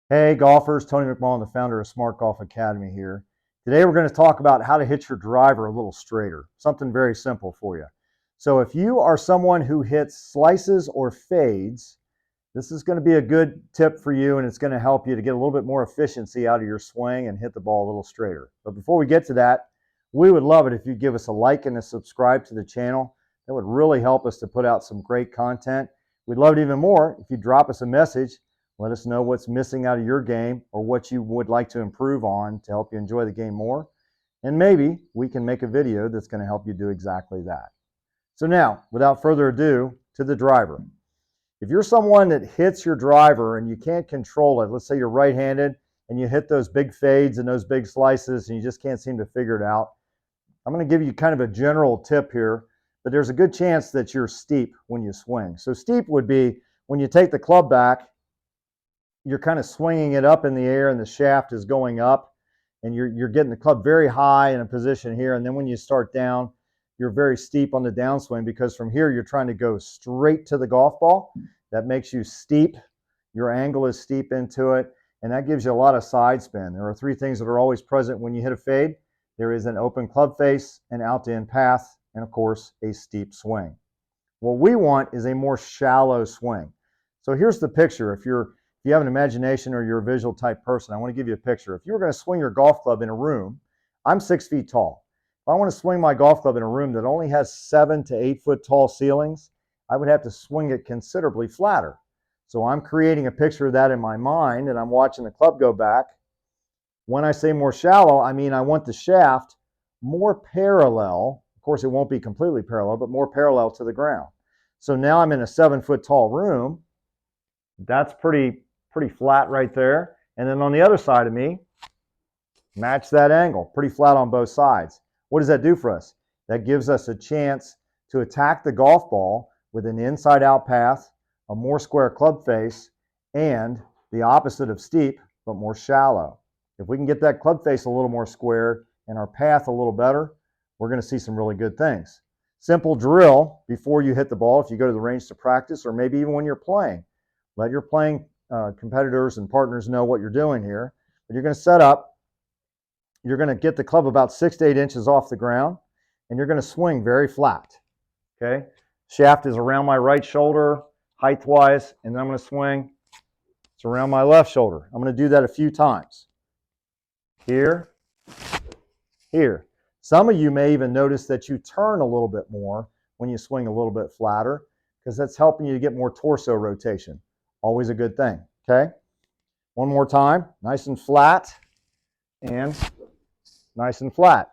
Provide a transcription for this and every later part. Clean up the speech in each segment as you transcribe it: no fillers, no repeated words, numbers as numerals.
Hey golfers, Tony McMullen, the founder of Smart Golf Academy here. Today we're going to talk about how to hit your driver a little straighter, something very simple for you. So if you are someone who hits slices or fades, this is going to be a good tip for you, and it's going to help you to get a little bit more efficiency out of your swing and hit the ball a little straighter. But before we get to that, we would love it if you'd give us a like and a subscribe to the channel. That would really help us to put out some great content. We'd love it even more if you drop us a message. Let us know what's missing out of your game or what you would like to improve on to help you enjoy the game more. And maybe we can make a video that's going to help you do exactly that. So now, without further ado, to the driver. If you're someone that hits your driver and you can't control it, let's say you're right-handed and you hit those big fades and those big slices and you just can't seem to figure it out, I'm going to give you kind of a general tip here, but there's a good chance that you're steep when you swing. So steep would be when you take the club back, you're kind of swinging it up in the air and the shaft is going up and you're getting the club very high in a position here. And then when you start down, you're very steep on the downswing because from here you're trying to go straight to the golf ball. That makes you steep. Your angle is steep into it, and that gives you a lot of side spin. There are three things that are always present when you hit a fade. There is an open club face, an out-to-in path, and of course a steep swing. What we want is a more shallow swing. So here's the picture. If you have an imagination or you're a visual type person, I want to give you a picture. If you were going to swing your golf club in a room, I'm 6 feet tall. If I want to swing my golf club in a room that only has 7 to 8 foot tall ceilings, I would have to swing it considerably flatter. So I'm creating a picture of that in my mind, and I'm watching the club go back. When I say more shallow, I mean I want the shaft more parallel. Of course, it won't be completely parallel, but more parallel to the ground. So now I'm in a 7 foot tall room. That's pretty flat right there. And then on the other side of me, match that angle, pretty flat on both sides. What does that do for us? That gives us a chance to attack the golf ball with an inside out path, a more square club face, and the opposite of steep, but more shallow. If we can get that club face a little more square and our path a little better, we're going to see some really good things. Simple drill before you hit the ball, if you go to the range to practice, or maybe even when you're playing. Let your playing competitors and partners know what you're doing here. But you're going to set up, you're going to get the club about 6 to 8 inches off the ground, and you're going to swing very flat. Okay? Shaft is around my right shoulder, height-wise, and then I'm going to swing. It's around my left shoulder. I'm going to do that a few times. Here, here. Some of you may even notice that you turn a little bit more when you swing a little bit flatter because that's helping you to get more torso rotation. Always a good thing, okay? One more time, nice and flat, and nice and flat.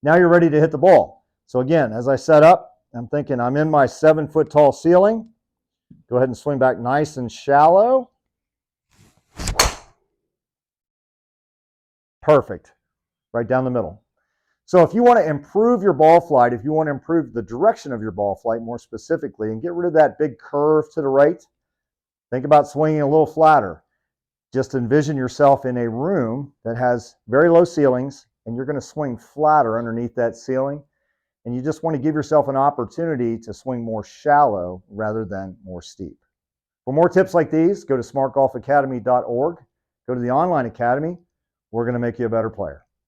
Now you're ready to hit the ball. So again, as I set up, I'm thinking I'm in my 7 foot tall ceiling. Go ahead and swing back nice and shallow. Perfect, right down the middle. So if you want to improve your ball flight, if you want to improve the direction of your ball flight more specifically and get rid of that big curve to the right, think about swinging a little flatter. Just envision yourself in a room that has very low ceilings, and you're going to swing flatter underneath that ceiling. And you just want to give yourself an opportunity to swing more shallow rather than more steep. For more tips like these, go to smartgolfacademy.org. Go to the online academy. We're going to make you a better player.